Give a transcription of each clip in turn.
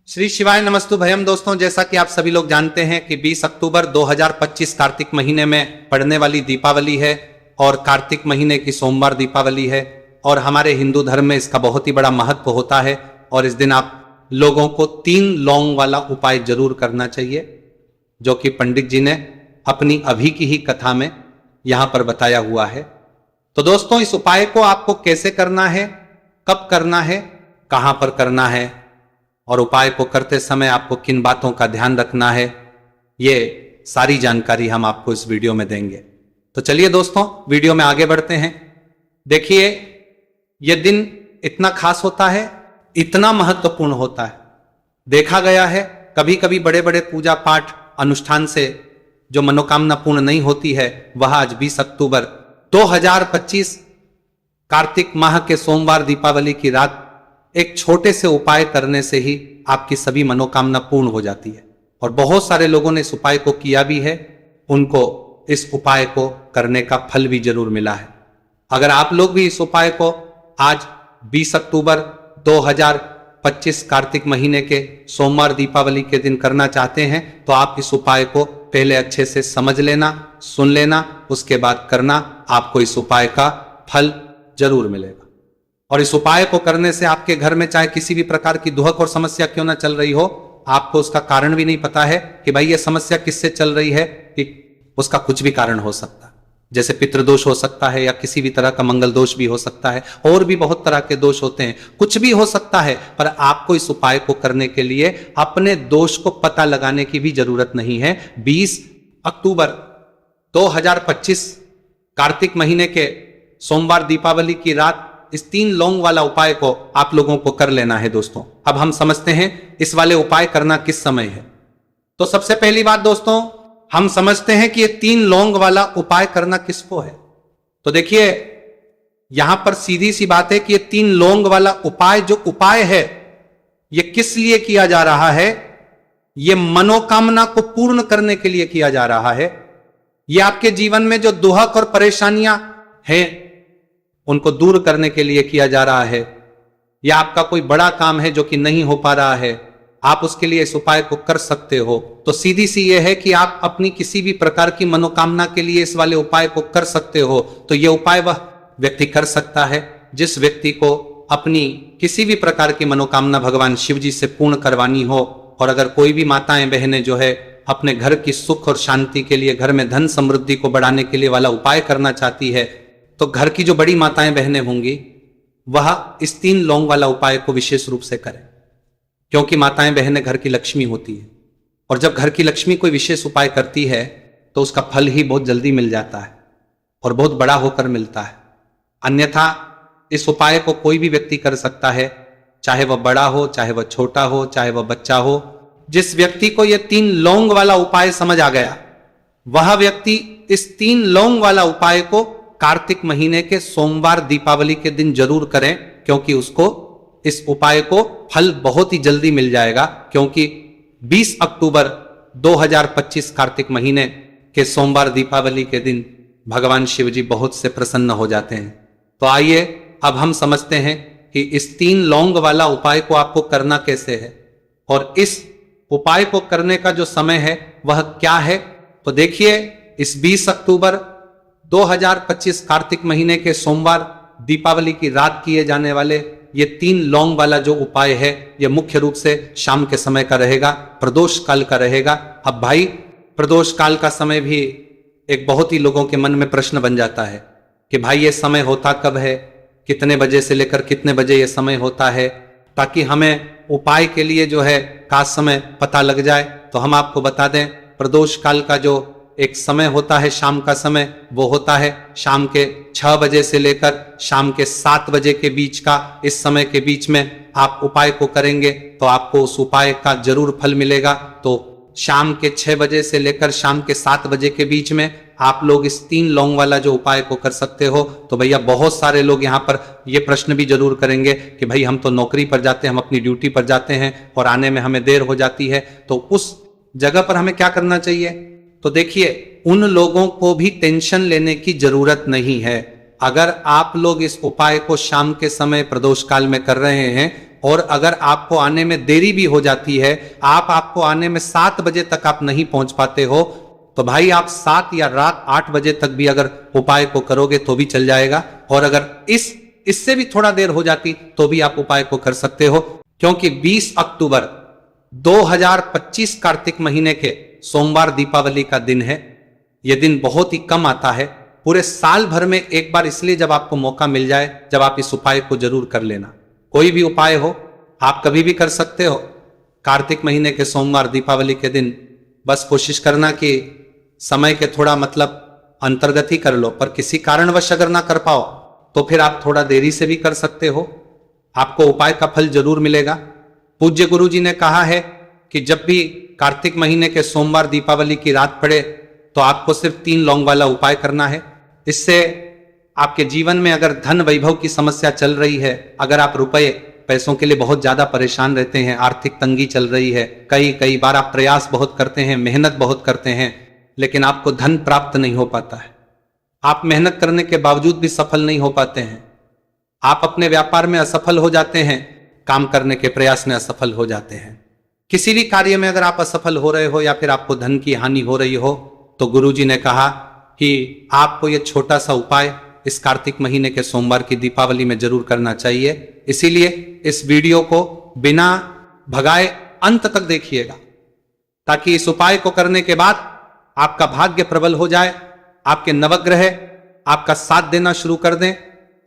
श्री शिवाय नमस्तु भयम। दोस्तों, जैसा कि आप सभी लोग जानते हैं कि 20 अक्टूबर 2025 कार्तिक महीने में पड़ने वाली दीपावली है और कार्तिक महीने की सोमवार दीपावली है और हमारे हिंदू धर्म में इसका बहुत ही बड़ा महत्व होता है। और इस दिन आप लोगों को 3 लौंग वाला उपाय जरूर करना चाहिए, जो कि पंडित जी ने अपनी अभी की ही कथा में यहां पर बताया हुआ है। तो दोस्तों, इस उपाय को आपको कैसे करना है, कब करना है, कहां पर करना है और उपाय को करते समय आपको किन बातों का ध्यान रखना है, ये सारी जानकारी हम आपको इस वीडियो में देंगे। तो चलिए दोस्तों, वीडियो में आगे बढ़ते हैं। देखिए, यह दिन इतना खास होता है, इतना महत्वपूर्ण होता है। देखा गया है कभी कभी बड़े बड़े पूजा पाठ अनुष्ठान से जो मनोकामना पूर्ण नहीं होती है, वह आज 20 अक्टूबर 2025 कार्तिक माह के सोमवार दीपावली की रात एक छोटे से उपाय करने से ही आपकी सभी मनोकामना पूर्ण हो जाती है। और बहुत सारे लोगों ने इस उपाय को किया भी है, उनको इस उपाय को करने का फल भी जरूर मिला है। अगर आप लोग भी इस उपाय को आज 20 अक्टूबर 2025 कार्तिक महीने के सोमवार दीपावली के दिन करना चाहते हैं, तो आप इस उपाय को पहले अच्छे से समझ लेना, सुन लेना, उसके बाद करना। आपको इस उपाय का फल जरूर मिलेगा। और इस उपाय को करने से आपके घर में चाहे किसी भी प्रकार की दुहक और समस्या क्यों ना चल रही हो, आपको उसका कारण भी नहीं पता है कि भाई ये समस्या किससे चल रही है, कि उसका कुछ भी कारण हो सकता है। जैसे पितृदोष हो सकता है या किसी भी तरह का मंगल दोष भी हो सकता है, और भी बहुत तरह के दोष होते हैं, कुछ भी हो सकता है। पर आपको इस उपाय को करने के लिए अपने दोष को पता लगाने की भी जरूरत नहीं है। 20 अक्टूबर 2025 कार्तिक महीने के सोमवार दीपावली की रात इस 3 लौंग वाला उपाय को आप लोगों को कर लेना है। दोस्तों, अब हम समझते हैं इस वाले उपाय करना किस समय है। तो सबसे पहली बात दोस्तों, हम समझते हैं कि ये 3 लौंग वाला उपाय करना किसको है। तो देखिए, यहां पर सीधी सी बात है कि ये 3 लौंग वाला उपाय जो उपाय है, ये किस लिए किया जा रहा है। ये मनोकामना को पूर्ण करने के लिए किया जा रहा है। ये आपके जीवन में जो दुहक और परेशानियां हैं, उनको दूर करने के लिए किया जा रहा है। या आपका कोई बड़ा काम है जो कि नहीं हो पा रहा है, आप उसके लिए इस उपाय को कर सकते हो। तो सीधी सी यह है कि आप अपनी किसी भी प्रकार की मनोकामना के लिए इस वाले उपाय को कर सकते हो। तो यह उपाय वह व्यक्ति कर सकता है जिस व्यक्ति को अपनी किसी भी प्रकार की मनोकामना भगवान शिव जी से पूर्ण करवानी हो। और अगर कोई भी माताएं बहनें जो है अपने घर की सुख और शांति के लिए, घर में धन समृद्धि को बढ़ाने के लिए वाला उपाय करना चाहती है, तो घर की जो बड़ी माताएं बहनें होंगी वह इस 3 लौंग वाला उपाय को विशेष रूप से करें, क्योंकि माताएं बहनें घर की लक्ष्मी होती है। और जब घर की लक्ष्मी कोई विशेष उपाय करती है तो उसका फल ही बहुत जल्दी मिल जाता है और बहुत बड़ा होकर मिलता है। अन्यथा इस उपाय को कोई भी व्यक्ति कर सकता है, चाहे वह बड़ा हो, चाहे वह छोटा हो, चाहे वह बच्चा हो। जिस व्यक्ति को यह 3 लौंग वाला उपाय समझ आ गया, वह व्यक्ति इस 3 लौंग वाला उपाय को कार्तिक महीने के सोमवार दीपावली के दिन जरूर करें, क्योंकि उसको इस उपाय को फल बहुत ही जल्दी मिल जाएगा। क्योंकि 20 अक्टूबर 2025 कार्तिक महीने के सोमवार दीपावली के दिन भगवान शिव जी बहुत से प्रसन्न हो जाते हैं। तो आइए अब हम समझते हैं कि इस 3 लौंग वाला उपाय को आपको करना कैसे है और इस उपाय को करने का जो समय है वह क्या है। तो देखिए, इस 20 अक्टूबर 2025 कार्तिक महीने के सोमवार दीपावली की रात किए जाने वाले ये 3 लौंग वाला जो उपाय है, यह मुख्य रूप से शाम के समय का रहेगा, प्रदोष काल का रहेगा। अब भाई, प्रदोष काल का समय भी एक बहुत ही लोगों के मन में प्रश्न बन जाता है कि भाई ये समय होता कब है, कितने बजे से लेकर कितने बजे ये समय होता है, ताकि हमें उपाय के लिए जो है खास समय पता लग जाए। तो हम आपको बता दें, प्रदोष काल का जो एक समय होता है, शाम का समय, वो होता है शाम के 6 बजे से लेकर शाम के 7 बजे के बीच का। इस समय के बीच में आप उपाय को करेंगे तो आपको उस उपाय का जरूर फल मिलेगा। तो शाम के 6 बजे से लेकर शाम के 7 बजे के बीच में आप लोग इस 3 लौंग वाला जो उपाय को कर सकते हो। तो भैया, बहुत सारे लोग यहाँ पर ये प्रश्न भी जरूर करेंगे कि भाई हम तो नौकरी पर जाते हैं, हम अपनी ड्यूटी पर जाते हैं और आने में हमें देर हो जाती है, तो उस जगह पर हमें क्या करना चाहिए। तो देखिए, उन लोगों को भी टेंशन लेने की जरूरत नहीं है। अगर आप लोग इस उपाय को शाम के समय प्रदोष काल में कर रहे हैं और अगर आपको आने में देरी भी हो जाती है, आपको आने में 7 बजे तक आप नहीं पहुंच पाते हो, तो भाई आप 7 या रात 8 बजे तक भी अगर उपाय को करोगे तो भी चल जाएगा। और अगर इससे भी थोड़ा देर हो जाती तो भी आप उपाय को कर सकते हो, क्योंकि 20 अक्टूबर 2025 कार्तिक महीने के सोमवार दीपावली का दिन है। यह दिन बहुत ही कम आता है, पूरे साल भर में एक बार, इसलिए जब आपको मौका मिल जाए जब आप इस उपाय को जरूर कर लेना। कोई भी उपाय हो आप कभी भी कर सकते हो। कार्तिक महीने के सोमवार दीपावली के दिन बस कोशिश करना कि समय के थोड़ा अंतर्गत ही कर लो, पर किसी कारणवश अगर ना कर पाओ तो फिर आप थोड़ा देरी से भी कर सकते हो, आपको उपाय का फल जरूर मिलेगा। पूज्य गुरु जी ने कहा है कि जब भी कार्तिक महीने के सोमवार दीपावली की रात पड़े तो आपको सिर्फ 3 लौंग वाला उपाय करना है। इससे आपके जीवन में अगर धन वैभव की समस्या चल रही है, अगर आप रुपए पैसों के लिए बहुत ज्यादा परेशान रहते हैं, आर्थिक तंगी चल रही है, कई बार आप प्रयास बहुत करते हैं, मेहनत बहुत करते हैं, लेकिन आपको धन प्राप्त नहीं हो पाता है, आप मेहनत करने के बावजूद भी सफल नहीं हो पाते हैं, आप अपने व्यापार में असफल हो जाते हैं, काम करने के प्रयास में असफल हो जाते हैं, किसी भी कार्य में अगर आप असफल हो रहे हो या फिर आपको धन की हानि हो रही हो, तो गुरुजी ने कहा कि आपको यह छोटा सा उपाय इस कार्तिक महीने के सोमवार की दीपावली में जरूर करना चाहिए। इसीलिए इस वीडियो को बिना भगाए अंत तक देखिएगा, ताकि इस उपाय को करने के बाद आपका भाग्य प्रबल हो जाए, आपके नवग्रह आपका साथ देना शुरू कर दें,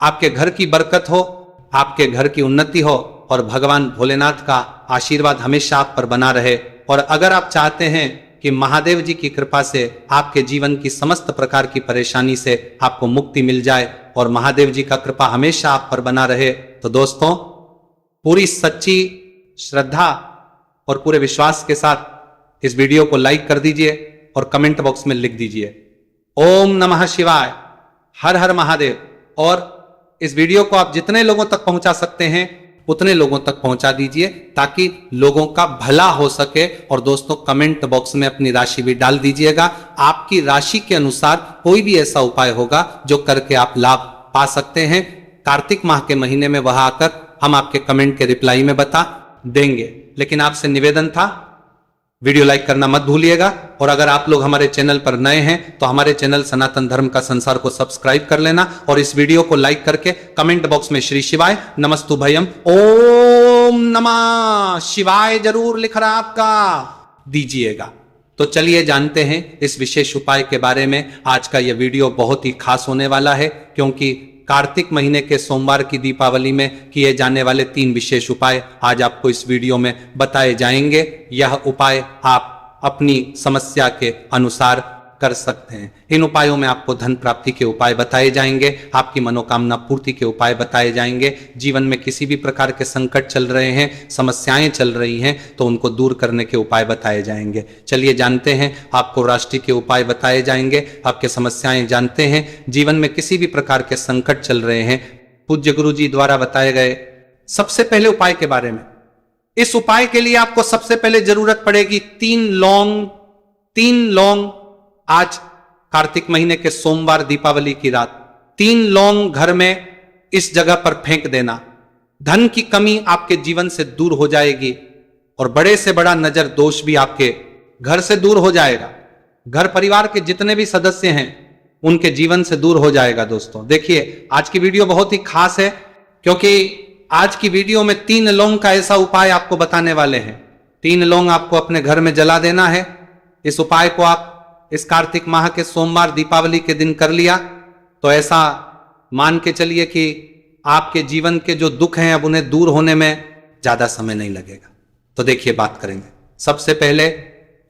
आपके घर की बरकत हो, आपके घर की उन्नति हो और भगवान भोलेनाथ का आशीर्वाद हमेशा आप पर बना रहे। और अगर आप चाहते हैं कि महादेव जी की कृपा से आपके जीवन की समस्त प्रकार की परेशानी से आपको मुक्ति मिल जाए और महादेव जी का कृपा हमेशा आप पर बना रहे, तो दोस्तों पूरी सच्ची श्रद्धा और पूरे विश्वास के साथ इस वीडियो को लाइक कर दीजिए और कमेंट बॉक्स में लिख दीजिए ओम नमः शिवाय, हर हर महादेव। और इस वीडियो को आप जितने लोगों तक पहुंचा सकते हैं उतने लोगों तक पहुंचा दीजिए, ताकि लोगों का भला हो सके। और दोस्तों कमेंट बॉक्स में अपनी राशि भी डाल दीजिएगा, आपकी राशि के अनुसार कोई भी ऐसा उपाय होगा जो करके आप लाभ पा सकते हैं। कार्तिक माह के महीने में वह आकर हम आपके कमेंट के रिप्लाई में बता देंगे। लेकिन आपसे निवेदन था, वीडियो लाइक करना मत भूलिएगा। और अगर आप लोग हमारे चैनल पर नए हैं तो हमारे चैनल सनातन धर्म का संसार को सब्सक्राइब कर लेना और इस वीडियो को लाइक करके कमेंट बॉक्स में श्री शिवाय नमस्तु भयम ओम नमः शिवाय जरूर लिख रहा आपका दीजिएगा। तो चलिए जानते हैं इस विशेष उपाय के बारे में। आज का यह वीडियो बहुत ही खास होने वाला है, क्योंकि कार्तिक महीने के सोमवार की दीपावली में किए जाने वाले 3 विशेष उपाय आज आपको इस वीडियो में बताए जाएंगे। यह उपाय आप अपनी समस्या के अनुसार कर सकते हैं। इन उपायों में आपको धन प्राप्ति के उपाय बताए जाएंगे, आपकी मनोकामना पूर्ति के उपाय बताए जाएंगे। जीवन में किसी भी प्रकार के संकट चल रहे हैं, समस्याएं चल रही हैं, तो उनको दूर करने के उपाय बताए जाएंगे। चलिए जानते हैं, आपको राष्ट्रीय के उपाय बताए जाएंगे, आपके समस्याएं जानते हैं। जीवन में किसी भी प्रकार के संकट चल रहे हैं, पूज्य गुरु जी द्वारा बताए गए सबसे पहले उपाय के बारे में। इस उपाय के लिए आपको सबसे पहले जरूरत पड़ेगी 3 लौंग। आज कार्तिक महीने के सोमवार दीपावली की रात 3 लौंग घर में इस जगह पर फेंक देना। धन की कमी आपके जीवन से दूर हो जाएगी और बड़े से बड़ा नजर दोष भी आपके घर से दूर हो जाएगा। घर परिवार के जितने भी सदस्य हैं उनके जीवन से दूर हो जाएगा। दोस्तों देखिए, आज की वीडियो बहुत ही खास है, क्योंकि आज की वीडियो में 3 लौंग का ऐसा उपाय आपको बताने वाले हैं। 3 लौंग आपको अपने घर में जला देना है। इस उपाय को आप इस कार्तिक माह के सोमवार दीपावली के दिन कर लिया तो ऐसा मान के चलिए कि आपके जीवन के जो दुख हैं अब उन्हें दूर होने में ज्यादा समय नहीं लगेगा। तो देखिए बात करेंगे। सबसे पहले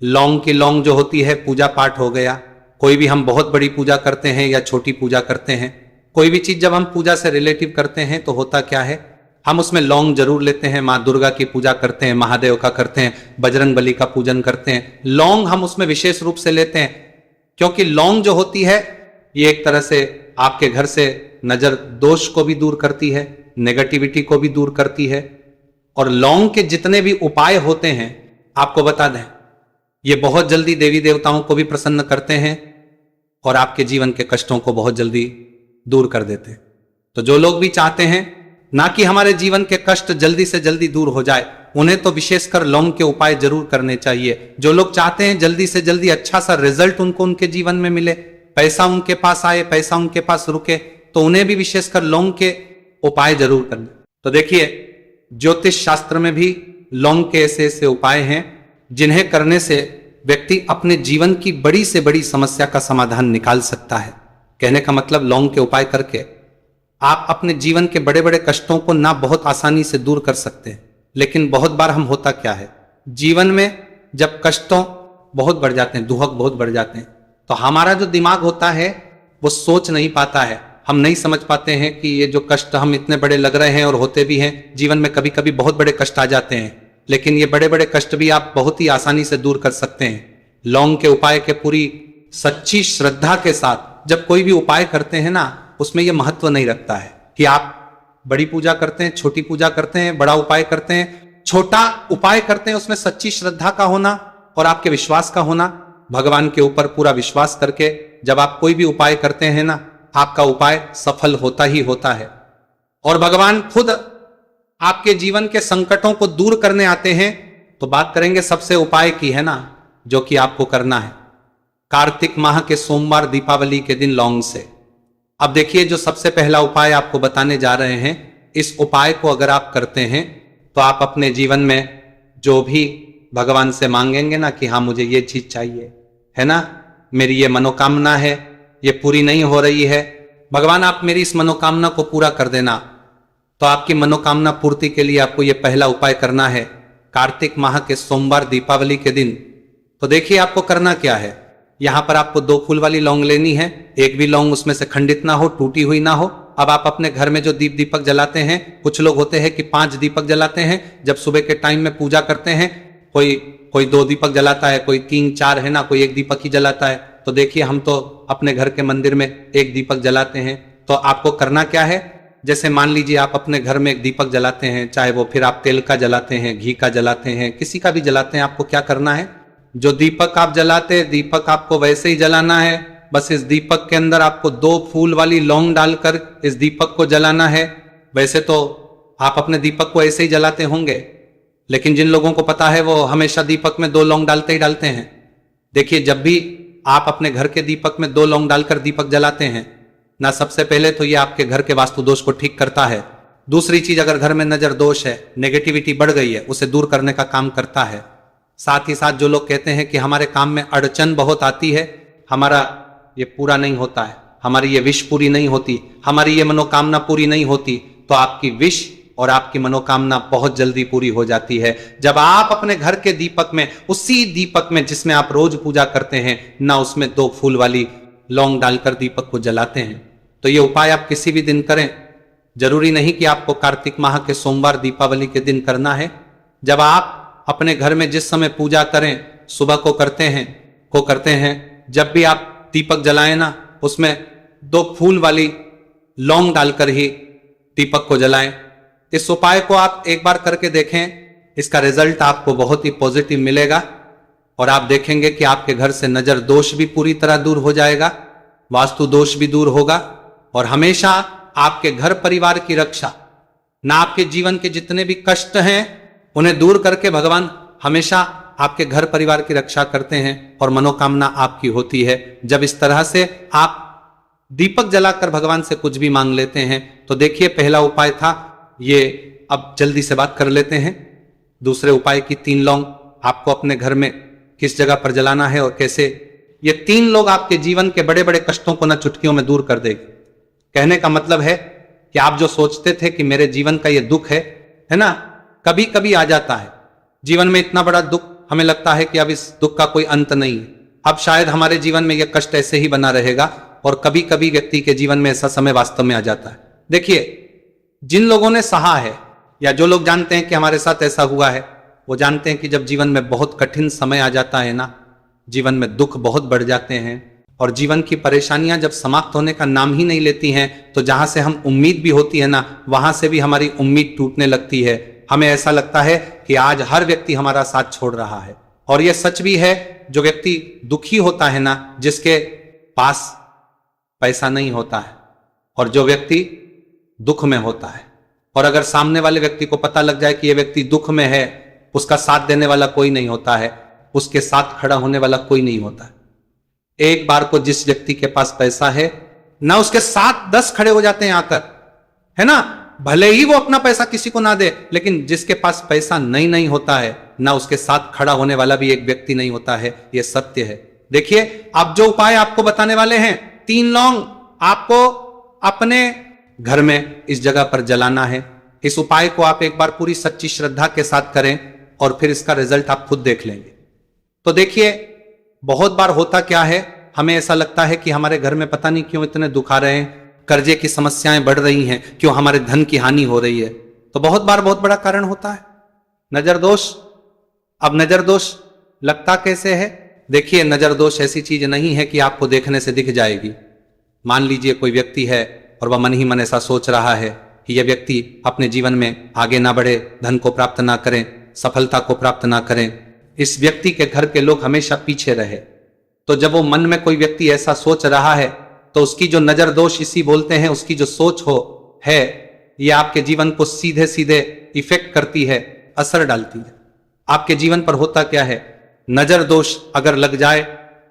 लौंग की लौंग जो होती है, पूजा पाठ हो गया। कोई भी हम बहुत बड़ी पूजा करते हैं या छोटी पूजा करते हैं, कोई भी चीज जब हम पूजा से रिलेटिव करते हैं तो होता क्या है, हम उसमें लौंग जरूर लेते हैं। माँ दुर्गा की पूजा करते हैं, महादेव का करते हैं, बजरंग बली का पूजन करते हैं, लौंग हम उसमें विशेष रूप से लेते हैं, क्योंकि लौंग जो होती है ये एक तरह से आपके घर से नजर दोष को भी दूर करती है, नेगेटिविटी को भी दूर करती है। और लौंग के जितने भी उपाय होते हैं आपको बता दें, ये बहुत जल्दी देवी देवताओं को भी प्रसन्न करते हैं और आपके जीवन के कष्टों को बहुत जल्दी दूर कर देते हैं। तो जो लोग भी चाहते हैं ना कि हमारे जीवन के कष्ट जल्दी से जल्दी दूर हो जाए, उन्हें तो विशेषकर लौंग के उपाय जरूर करने चाहिए। जो लोग चाहते हैं जल्दी से जल्दी अच्छा सा रिजल्ट उनको उनके जीवन में मिले, पैसा उनके पास आए, पैसा उनके पास रुके, तो उन्हें भी विशेषकर लौंग के उपाय जरूर करने। तो देखिए, ज्योतिष शास्त्र में भी लौंग के ऐसे ऐसे उपाय हैं जिन्हें करने से व्यक्ति अपने जीवन की बड़ी से बड़ी समस्या का समाधान निकाल सकता है। कहने का मतलब, लौंग के उपाय करके आप अपने जीवन के बड़े बड़े कष्टों को ना बहुत आसानी से दूर कर सकते हैं। लेकिन बहुत बार हम होता क्या है, जीवन में जब कष्टों बहुत बढ़ जाते हैं, दुहक बहुत बढ़ जाते हैं, तो हमारा जो दिमाग होता है वो सोच नहीं पाता है। हम नहीं समझ पाते हैं कि ये जो कष्ट हम इतने बड़े लग रहे हैं और होते भी हैं, जीवन में कभी कभी बहुत बड़े कष्ट आ जाते हैं, लेकिन ये बड़े बड़े कष्ट भी आप बहुत ही आसानी से दूर कर सकते हैं लौंग के उपाय के पूरी सच्ची श्रद्धा के साथ। जब कोई भी उपाय करते हैं ना, उसमें यह महत्व नहीं रखता है कि आप बड़ी पूजा करते हैं, छोटी पूजा करते हैं, बड़ा उपाय करते हैं, छोटा उपाय करते हैं, उसमें सच्ची श्रद्धा का होना और आपके विश्वास का होना, भगवान के ऊपर पूरा विश्वास करके जब आप कोई भी उपाय करते हैं ना, आपका उपाय सफल होता ही होता है। और भगवान खुद आपके जीवन के संकटों को दूर करने आते हैं। तो बात करेंगे सबसे उपाय की, है ना, जो कि आपको करना है कार्तिक माह के सोमवार दीपावली के दिन लौंग से। अब देखिए, जो सबसे पहला उपाय आपको बताने जा रहे हैं, इस उपाय को अगर आप करते हैं तो आप अपने जीवन में जो भी भगवान से मांगेंगे ना कि हाँ मुझे ये चीज चाहिए, है ना, मेरी ये मनोकामना है, ये पूरी नहीं हो रही है, भगवान आप मेरी इस मनोकामना को पूरा कर देना। तो आपकी मनोकामना पूर्ति के लिए आपको ये पहला उपाय करना है कार्तिक माह के सोमवार दीपावली के दिन। तो देखिए, आपको करना क्या है, यहां पर आपको 2 फूल वाली लौंग लेनी है, एक भी लौंग उसमें से खंडित ना हो, टूटी हुई ना हो। अब आप अपने घर में जो दीपक जलाते हैं, कुछ लोग होते हैं कि 5 दीपक जलाते हैं जब सुबह के टाइम में पूजा करते हैं, कोई 2 दीपक जलाता है, कोई 3-4, है ना, कोई 1 दीपक ही जलाता है। तो देखिए, हम तो अपने घर के मंदिर में 1 दीपक जलाते हैं। तो आपको करना क्या है, जैसे मान लीजिए आप अपने घर में 1 दीपक जलाते हैं, चाहे वो फिर आप तेल का जलाते हैं, घी का जलाते हैं, किसी का भी जलाते हैं, आपको क्या करना है, जो दीपक आप जलाते हैं, दीपक आपको वैसे ही जलाना है। बस इस दीपक के अंदर आपको 2 फूल वाली लौंग डालकर इस दीपक को जलाना है। वैसे तो आप अपने दीपक को ऐसे ही जलाते होंगे, लेकिन जिन लोगों को पता है वो हमेशा दीपक में 2 लौंग डालते ही डालते हैं। देखिए, जब भी आप अपने घर के दीपक में 2 लौंग डालकर दीपक जलाते हैं ना, सबसे पहले तो ये आपके घर के वास्तु दोष को ठीक करता है। दूसरी चीज, अगर घर में नजर दोष है, नेगेटिविटी बढ़ गई है, उसे दूर करने का काम करता है। साथ ही साथ जो लोग कहते हैं कि हमारे काम में अड़चन बहुत आती है, हमारा ये पूरा नहीं होता है, हमारी ये विश पूरी नहीं होती, हमारी ये मनोकामना पूरी नहीं होती, तो आपकी विश और आपकी मनोकामना बहुत जल्दी पूरी हो जाती है जब आप अपने घर के दीपक में, उसी दीपक में जिसमें आप रोज पूजा करते हैं ना, उसमें 2 फूल वाली लौंग डालकर दीपक को जलाते हैं। तो ये उपाय आप किसी भी दिन करें, जरूरी नहीं कि आपको कार्तिक माह के सोमवार दीपावली के दिन करना है। जब आप अपने घर में जिस समय पूजा करें, सुबह को करते हैं, जब भी आप दीपक जलाएं ना, उसमें 2 फूल वाली लौंग डालकर ही दीपक को जलाएं। इस उपाय को आप एक बार करके देखें, इसका रिजल्ट आपको बहुत ही पॉजिटिव मिलेगा और आप देखेंगे कि आपके घर से नजर दोष भी पूरी तरह दूर हो जाएगा, वास्तु दोष भी दूर होगा और हमेशा आपके घर परिवार की रक्षा, ना आपके जीवन के जितने भी कष्ट हैं उन्हें दूर करके भगवान हमेशा आपके घर परिवार की रक्षा करते हैं और मनोकामना आपकी होती है। जब इस तरह से आप दीपक जलाकर भगवान से कुछ भी मांग लेते हैं। तो देखिए, पहला उपाय था ये। अब जल्दी से बात कर लेते हैं दूसरे उपाय की। 3 लौंग आपको अपने घर में किस जगह पर जलाना है और कैसे। ये 3 लोग आपके जीवन के बड़े बड़े कष्टों को न चुटकियों में दूर कर देगी। कहने का मतलब है कि आप जो सोचते थे कि मेरे जीवन का ये दुख है ना, कभी कभी आ जाता है जीवन में इतना बड़ा दुख, हमें लगता है कि अब इस दुख का कोई अंत नहीं है, अब शायद हमारे जीवन में यह कष्ट ऐसे ही बना रहेगा। और कभी कभी व्यक्ति के जीवन में ऐसा समय वास्तव में आ जाता है। देखिए, जिन लोगों ने सहा है या जो लोग जानते हैं कि हमारे साथ ऐसा हुआ है, वो जानते हैं कि जब जीवन में बहुत कठिन समय आ जाता है ना, जीवन में दुख बहुत बढ़ जाते हैं और जीवन की परेशानियां जब समाप्त होने का नाम ही नहीं लेती हैं, तो जहां से हम उम्मीद भी होती है ना, वहां से भी हमारी उम्मीद टूटने लगती है। हमें ऐसा लगता है कि आज हर व्यक्ति हमारा साथ छोड़ रहा है। और यह सच भी है, जो व्यक्ति दुखी होता है ना, जिसके पास पैसा नहीं होता है, और जो व्यक्ति दुख में होता है और अगर सामने वाले व्यक्ति को पता लग जाए कि यह व्यक्ति दुख में है, उसका साथ देने वाला कोई नहीं होता है, उसके साथ खड़ा होने वाला कोई नहीं होता है। एक बार को जिस व्यक्ति के पास पैसा है ना, उसके साथ 10 खड़े हो जाते हैं आकर, है ना, भले ही वो अपना पैसा किसी को ना दे, लेकिन जिसके पास पैसा नहीं होता है ना, उसके साथ खड़ा होने वाला भी एक व्यक्ति नहीं होता है। यह सत्य है। देखिए, अब जो उपाय आपको बताने वाले हैं, 3 लौंग आपको अपने घर में इस जगह पर जलाना है। इस उपाय को आप एक बार पूरी सच्ची श्रद्धा के साथ करें और फिर इसका रिजल्ट आप खुद देख लेंगे। तो देखिए, बहुत बार होता क्या है, हमें ऐसा लगता है कि हमारे घर में पता नहीं क्यों इतने दुख आ रहे हैं, कर्जे की समस्याएं बढ़ रही हैं, क्यों हमारे धन की हानि हो रही है। तो बहुत बार बहुत बड़ा कारण होता है नजर दोष। अब नजर दोष लगता कैसे है? देखिए, नजर दोष ऐसी चीज नहीं है कि आपको देखने से दिख जाएगी। मान लीजिए कोई व्यक्ति है और वह मन ही मन ऐसा सोच रहा है कि यह व्यक्ति अपने जीवन में आगे ना बढ़े, धन को प्राप्त ना करें, सफलता को प्राप्त ना करें, इस व्यक्ति के घर के लोग हमेशा पीछे रहे। तो जब वो मन में कोई व्यक्ति ऐसा सोच रहा है तो उसकी जो नजर दोष इसी बोलते हैं, उसकी जो सोच है, ये आपके जीवन को सीधे सीधे इफेक्ट करती है, असर डालती है। आपके जीवन पर होता क्या है, नजर दोष अगर लग जाए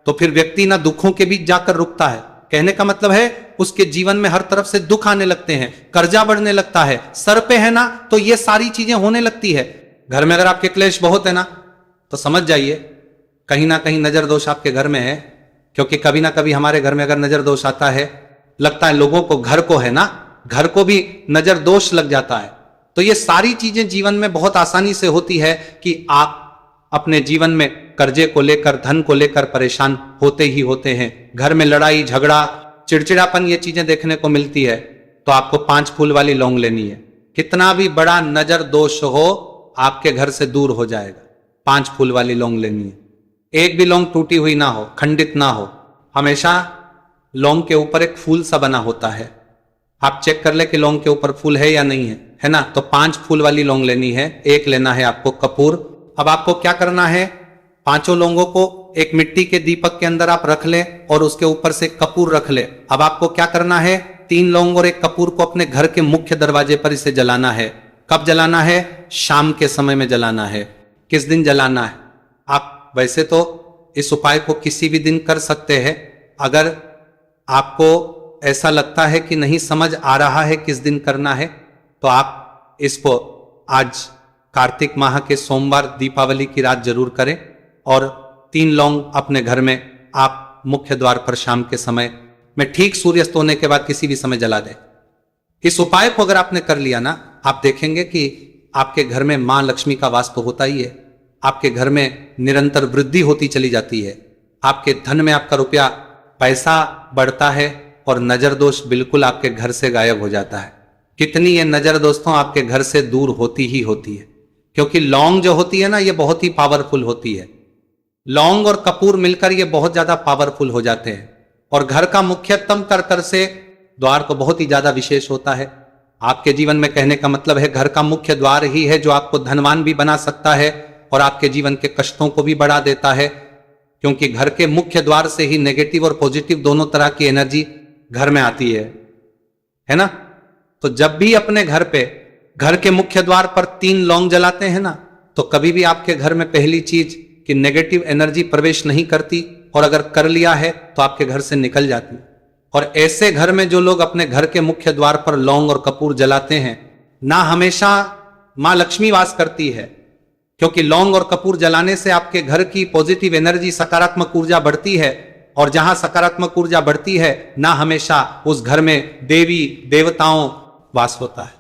तो फिर व्यक्ति ना दुखों के बीच जाकर रुकता है। कहने का मतलब है, उसके जीवन में हर तरफ से दुख आने लगते हैं, कर्जा बढ़ने लगता है, सर पे है ना, तो ये सारी चीजें होने लगती है। घर में अगर आपके क्लेश बहुत है ना, तो समझ जाइए कहीं ना कहीं नजर दोष आपके घर में है। क्योंकि कभी ना कभी हमारे घर में अगर नजर दोष आता है, लगता है लोगों को, घर को है ना, घर को भी नजर दोष लग जाता है। तो ये सारी चीजें जीवन में बहुत आसानी से होती है कि आप अपने जीवन में कर्जे को लेकर, धन को लेकर परेशान होते ही होते हैं। घर में लड़ाई झगड़ा, चिड़चिड़ापन, ये चीजें देखने को मिलती है। तो आपको 5 फूल वाली लौंग लेनी है। कितना भी बड़ा नजर दोष हो, आपके घर से दूर हो जाएगा। 5 फूल वाली लौंग लेनी है। एक भी लौंग टूटी हुई ना हो, खंडित ना हो। हमेशा लौंग के ऊपर एक फूल सा बना होता है। आप चेक कर ले कि लौंग के ऊपर फूल है या नहीं है ना। तो 5 फूल वाली लौंग लेनी है। एक लेना है आपको कपूर। अब आपको क्या करना है, 5 लौंगों को एक मिट्टी के दीपक के अंदर आप रख ले और उसके ऊपर से कपूर रख ले। अब आपको क्या करना है, 3 लौंग और एक कपूर को अपने घर के मुख्य दरवाजे पर इसे जलाना है। कब जलाना है? शाम के समय में जलाना है। किस दिन जलाना है? आप वैसे तो इस उपाय को किसी भी दिन कर सकते हैं। अगर आपको ऐसा लगता है कि नहीं समझ आ रहा है किस दिन करना है, तो आप इसको आज कार्तिक माह के सोमवार दीपावली की रात जरूर करें और 3 लौंग अपने घर में आप मुख्य द्वार पर शाम के समय में ठीक सूर्यास्त होने के बाद किसी भी समय जला दें। इस उपाय को अगर आपने कर लिया ना, आप देखेंगे कि आपके घर में मां लक्ष्मी का वास तो होता ही है। आपके घर में निरंतर वृद्धि होती चली जाती है। आपके धन में आपका रुपया पैसा बढ़ता है और नजर दोष बिल्कुल आपके घर से गायब हो जाता है। कितनी ये नजर दोस्तों आपके घर से दूर होती ही होती है, क्योंकि लौंग जो होती है ना, ये बहुत ही पावरफुल होती है। लौंग और कपूर मिलकर ये बहुत ज्यादा पावरफुल हो जाते हैं और घर का मुख्यतम कर से द्वार को बहुत ही ज्यादा विशेष होता है। आपके जीवन में, कहने का मतलब है, घर का मुख्य द्वार ही है जो आपको धनवान भी बना सकता है और आपके जीवन के कष्टों को भी बढ़ा देता है। क्योंकि घर के मुख्य द्वार से ही नेगेटिव और पॉजिटिव दोनों तरह की एनर्जी घर में आती है ना। तो जब भी अपने घर पे, घर के मुख्य द्वार पर 3 लौंग जलाते हैं ना, तो कभी भी आपके घर में पहली चीज कि नेगेटिव एनर्जी प्रवेश नहीं करती, और अगर कर लिया है तो आपके घर से निकल जाती। और ऐसे घर में जो लोग अपने घर के मुख्य द्वार पर लौंग और कपूर जलाते हैं ना, हमेशा मां लक्ष्मी वास करती है। क्योंकि लौंग और कपूर जलाने से आपके घर की पॉजिटिव एनर्जी, सकारात्मक ऊर्जा बढ़ती है, और जहां सकारात्मक ऊर्जा बढ़ती है ना, हमेशा उस घर में देवी देवताओं वास होता है।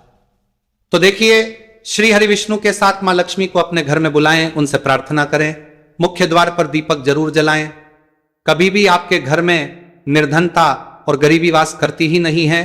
तो देखिए, श्री हरि विष्णु के साथ मां लक्ष्मी को अपने घर में बुलाएं, उनसे प्रार्थना करें, मुख्य द्वार पर दीपक जरूर जलाएं। कभी भी आपके घर में निर्धनता और गरीबी वास करती ही नहीं है।